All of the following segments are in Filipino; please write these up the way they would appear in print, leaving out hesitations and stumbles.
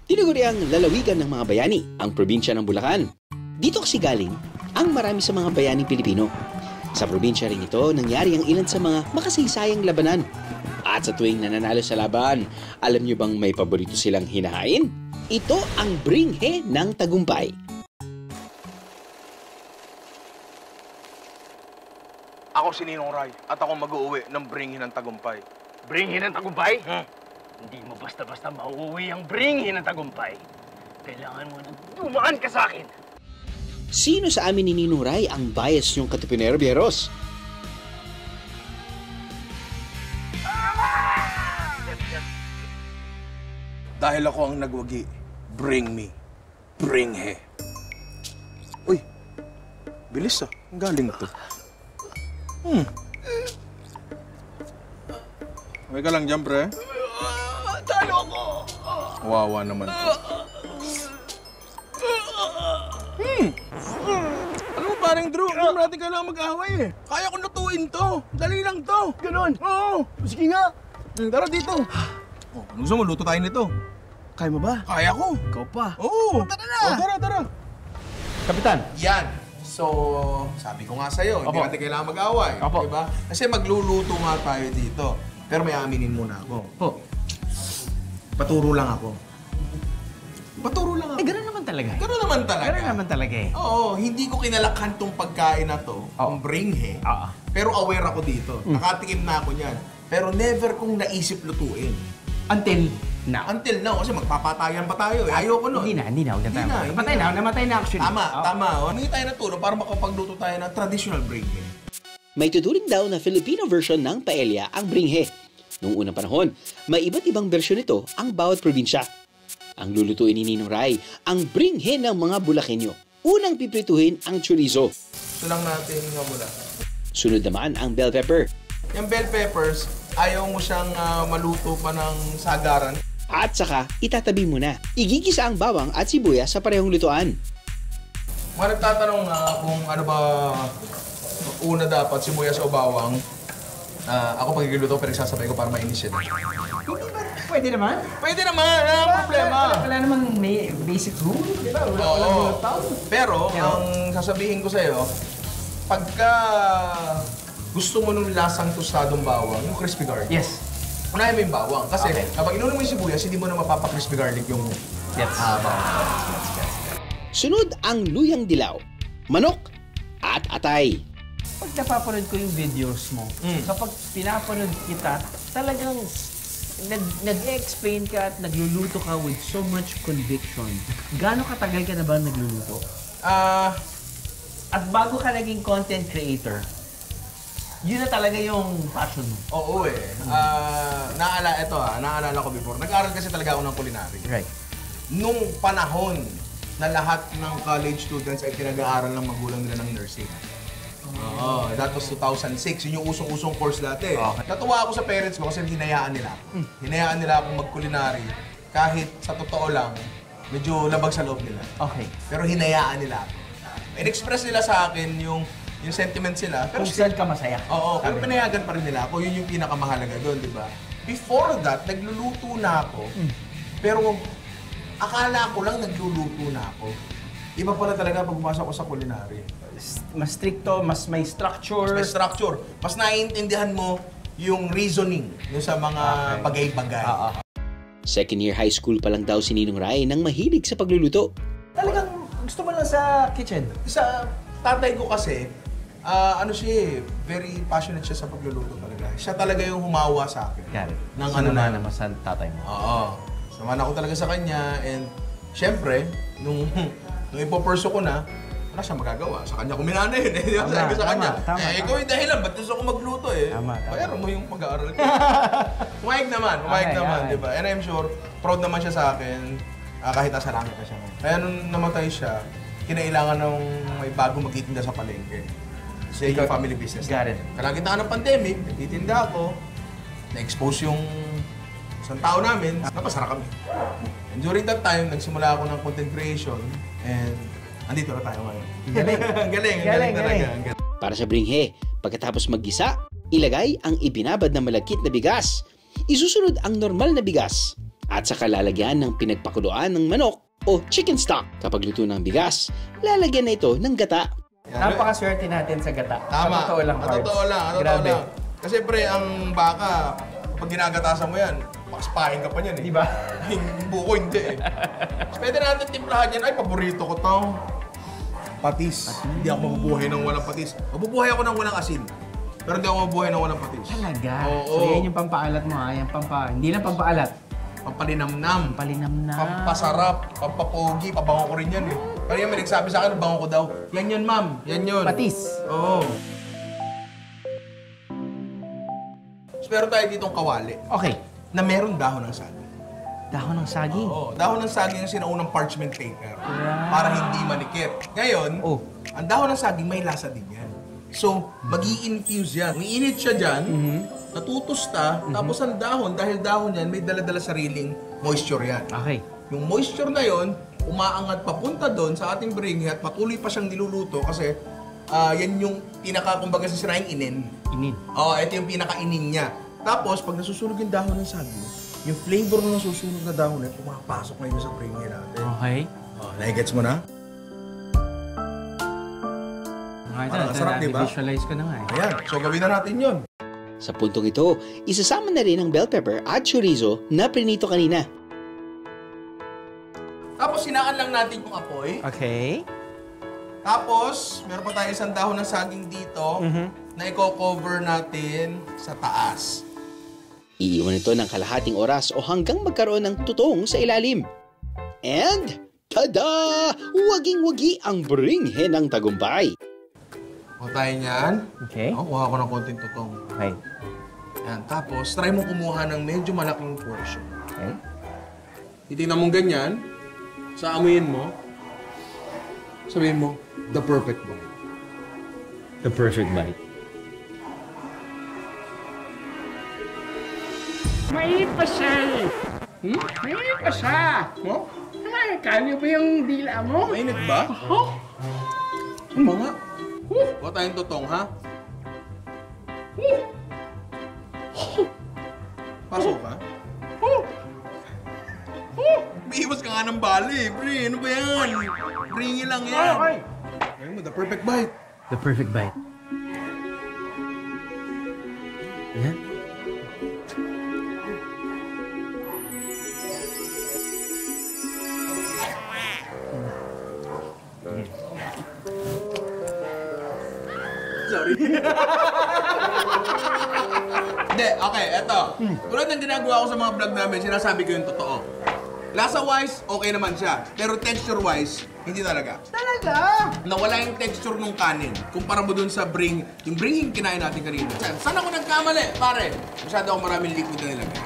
Tinaguriang lalawigan ng mga bayani ang probinsya ng Bulacan. Dito kasi galing ang marami sa mga bayaning Pilipino. Sa probinsya rin ito, nangyari ang ilan sa mga makasaysayang labanan. At sa tuwing nananalo sa laban, alam niyo bang may paborito silang hinahain? Ito ang bringhe ng tagumpay. Ako si Ninong Ray at ako mag-uuwi ng bringhe ng tagumpay. Bringhe ng tagumpay? Hindi mo basta-basta mauuwi ang bringhe ng tagumpay. Kailangan mo nang dumaan ka sa akin. Sino sa amin ni Ninong Ray ang bias niyong katupinero, Bieros? Dahil ako ang nagwagi, bring me, bringhe. Uy, bilis ah. Ang galing to. Okay ka lang dyan, pre. Talo ako! Wawa naman to. Alam mo, parang Drew, hindi mo natin kailangan mag-away eh. Kaya ko lutuin to. Dali lang to. Ganon? Oo. Sige nga! Tara dito. Oh, gusto mo, luto tayo nito. Kaya mo ba? Kaya ko. Ikaw pa. Oo. Tara na! Oh, tara. Kapitan! Yan. So, sabi ko nga sa'yo, hindi Opo. natin kailangan mag-away. Opo. Diba? Kasi magluluto nga tayo dito. Pero may aminin muna ako. Po. Paturo lang ako. Paturo lang ako. Gano'n naman talaga. Gano'n naman talaga. Gano'n naman talaga eh. Oo, hindi ko kinalakhan tong pagkain na to, ang bringhe. Oo. Pero aware ako dito. Nakatikim na ako niyan. Pero never kong naisip lutuin. Until now. Until now, kasi magpapatayan pa tayo eh. Ayoko nun. Hindi na. Huwag na tayo. Hindi na. Namatay na. Namatay na actually. Tama. Humingi tayo ng tulong para makapagluto tayo ng traditional bringhe. May tuturing daw na Filipino version ng paella ang bringhe. Noong unang panahon, may iba't ibang bersyon nito ang bawat probinsya. Ang lulutuin ni Ninong Ray, ang bringhe ng mga Bulakenyo. Unang piprituhin ang chorizo. Ito lang natin nga mula. Sunod naman ang bell pepper. Yung bell peppers, ayaw mo siyang maluto pa ng sagaran. At saka, itatabi mo na. Igigisa ang bawang at sibuyas sa parehong lutuan. Mga nagtatanong nga kung ano ba una dapat, sibuyas o bawang. Ako pag igiluto, pero nagsasabay ko para mainis yan. Pwede naman. Pwede naman, ang problema. Wala namang may basic rule, di ba? Oo. Pero, ang sasabihin ko sa'yo, pagka gusto mo nung lasang tostadong bawang, yung crispy garlic. Yes. Unahin mo yung bawang. Kasi Okay. kapag inunin mo yung sibuyas, hindi mo na mapapa-crispy garlic yung bawang. Sunod ang luyang dilaw, manok at atay. Pag napapanood ko yung videos mo, kapag pinapanood kita, talagang nag-explain ka at nagluluto ka with so much conviction. Gaano katagal ka na ba nagluluto? At bago ka naging content creator, yun na talaga yung passion mo. Oo eh. Naalala ko before. Nag-aaral kasi talaga ako ng culinary. Right. Nung panahon na lahat ng college students ay pinag-aaral ng magulang nila ng nursing. Oo, that was 2006. Yun yung usong-usong course dati. Okay. Natuwa ako sa parents ko kasi hinayaan nila. Hinayaan nila akong mag-culinary. Kahit sa totoo lang, medyo labag sa loob nila. Okay. Pero hinayaan nila ako. In-express nila sa akin yung sentiments nila. Pero Kung saan ka masaya. Oo, pero pinayagan pa rin nila ako. Yun yung pinakamahalaga doon, di ba? Before that, nagluluto na ako. Pero akala ko lang nagluluto na ako. Iba pala talaga pag pumasok ko sa culinary. Mas stricto, mas may structure. Mas may structure. Mas naiintindihan mo yung reasoning yung sa mga bagay-bagay. Second year high school pa lang daw si Ninong Ray nang mahilig sa pagluluto. Talagang gusto mo lang sa kitchen. Sa tatay ko kasi, very passionate siya sa pagluluto talaga. Siya talaga yung humawa sa akin. Yan. Ng Naman sa tatay mo. Oo. Samahan ako talaga sa kanya and syempre, nung ipoperso ko na, wala siyang magagawa. Sa kanya kuminana yun eh. Sabi ko sa kanya, ikaw yung dahilan, ba't gusto ko magluto eh? Tama. Bayaran mo yung pag-aaral ko. Umayag naman, Okay. di ba? And I'm sure, proud naman siya sa akin, kahit nasa langit pa siya. Kaya nung namatay siya, kinailangan ng may bago magtitinda sa palengke. Kasi yung family business. Got it. Kalagitan ng pandemic, nagtitinda ako, na-expose yung isang tao namin, napasara kami. And during that time, nagsimula ako ng content creation and andito na tayo ngayon. Galing talaga. Para sa bringhe, pagkatapos maggisa, ilagay ang ibinabad na malagkit na bigas. Isusunod ang normal na bigas. At saka lalagyan ng pinagpakuluan ng manok o chicken stock. Kapag luto ng bigas, lalagyan na ito ng gata. Napakaswerte natin sa gata. Tama. Totoo lang, Pards. Totoo lang. Grabe. Kasi pre, ang baka, kapag ginagatasan mo yan, pakaspahin ka pa niyan eh. Di ba? Yung buko hindi eh. Pwede natin timplahan yan. Ay, paborito ko to. Patis. Hindi ako mabubuhay ng walang patis. Mabubuhay ako ng walang asin. Pero hindi ako mabubuhay ng walang patis. Talaga. Oo. So yan yung pampaalat mo ha. Yung hindi lang pampaalat. Pampalinamnam. Pampalinamnam. Pampasarap. Pampapogi. Pabango ko rin yan eh. Kaya may nagsabi sa akin, bango ko daw. Yan yun, ma'am. Yan yun. Patis. Oo. So, meron tayo ditong kawali Okay. na meron dahon ng saging. Dahon ng saging. Oo. Dahon ng saging yung sinaunang parchment paper. Para hindi manikip. Ngayon, ang dahon ng saging may lasa din yan. So, mag-i-infuse yan. Umiinit siya dyan, natutusta, tapos ang dahon, dahil dahon yan, may dala-dala sariling moisture yan. Okay. Yung moisture na yon, umaangat papunta doon sa ating bringhe at patuloy pa siyang niluluto kasi yan yung pinaka, kumbaga sa sinayang inin. Inin. Oo, ito yung pinaka-inin niya. Tapos, pag nasusunog yung dahon ng saging, yung flavor ng nasusunog na dahon na pumapasok na yun sa bringhe natin. Okay. Nagigets mo na? Parang sarap, di ba? Visualize ko na nga eh. Ayan, so gawin na natin yun. Sa puntong ito, isasama na rin ang bell pepper at chorizo na prinito kanina. Tapos, sinaan lang natin yung apoy. Okay. Tapos, meron pa tayo isang dahon ng saging dito na i-cover natin sa taas. Iiwan ito ng kalahating oras o hanggang magkaroon ng tutong sa ilalim. And, tada! Waging-wagi ang bringhe ng tagumpay. Kuha tayo niyan. Okay. Kuha ko ng konting tutong. Okay. Yan. Tapos, try mo kumuha ng medyo malaking portion. Okay. Titignan mong ganyan. Sa amuyin mo. Sabihin mo, the perfect bite. The perfect bite. Mainit pa siya eh. Mainit pa siya. Oh? Kaya ba yung dila mo? Mainit ba? Oh? Mga. Kuha tayong tutong, ha? Pasok ka? Umiiwas ka nga ng bali, pre. Ano ba yan? Ringi lang yan. Okay. Ayun mo, the perfect bite. The perfect bite. Yan. Sorry. Hindi, okay, eto. Tulad ng ginagawa ko sa mga vlog namin, sinasabi ko yung totoo. Lasa-wise, okay naman siya. Pero texture-wise, hindi talaga. Talaga? Nawala yung texture ng kanin. Kumpara mo dun sa yung bring kinain natin kanina. Saan ako nagkamali, pare? Masyado akong maraming liquid na nilagay.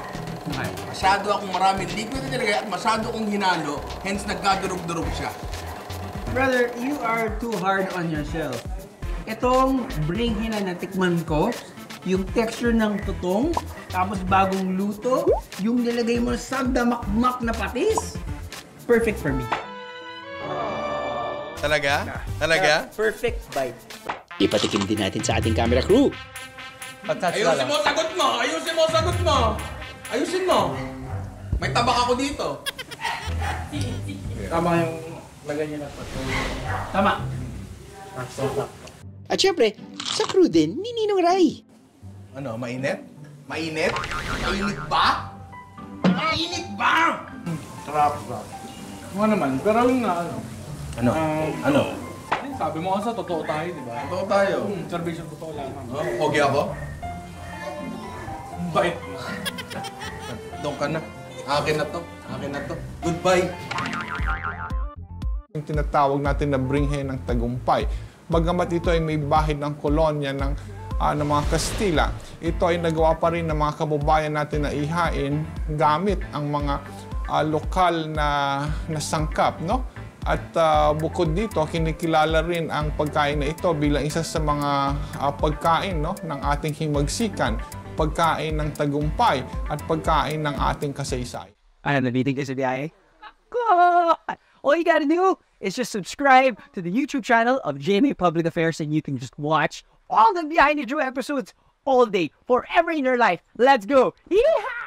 Okay. Masyado akong maraming liquid na nilagay at masyado akong hinalo, hence nagkadurog-durog siya. Brother, you are too hard on yourself. Itong bringhe na natikman ko, yung texture ng tutong, tapos bagong luto, yung nilagay mo sa damakmak na patis, perfect for me. Talaga? Talaga? Perfect bite. Ipatikim din natin sa ating camera crew. Ayusin mo, sagot mo! Ayusin mo, sagot mo! Ayusin mo! May tabak ako dito. Tama yung lagay niya na patis. Tama. At syempre, sa crew din ni Ninong Rai. Ano, mainit? Mainit? Mainit ba? Mainit ba? Sarap. Ano naman, pero yung ano. Ano? Ano? Sabi mo kasi totoo tayo, di ba? Totoo tayo. Servisyo totoo lang. Oh, pogi ako? Bait. Doon ka na. Akin na to. Akin na to. Goodbye. Yung tinatawag natin na bringhe ng tagumpay. Bagamat ito ay may bahid ng kolonya ng mga Kastila, ito ay nagawa pa rin ng mga kababayan natin na ihain gamit ang mga lokal na sangkap, no? At bukod dito, kinikilala rin ang pagkain na ito bilang isa sa mga pagkain, no, ng ating himagsikan, pagkain ng tagumpay at pagkain ng ating kasaysayan. Ano, nabitig ka sa biyahe? God! All you gotta do is just subscribe to the YouTube channel of GMA Public Affairs and you can just watch all the Behind the Drew episodes all day, forever in your life. Let's go! Yeehaw!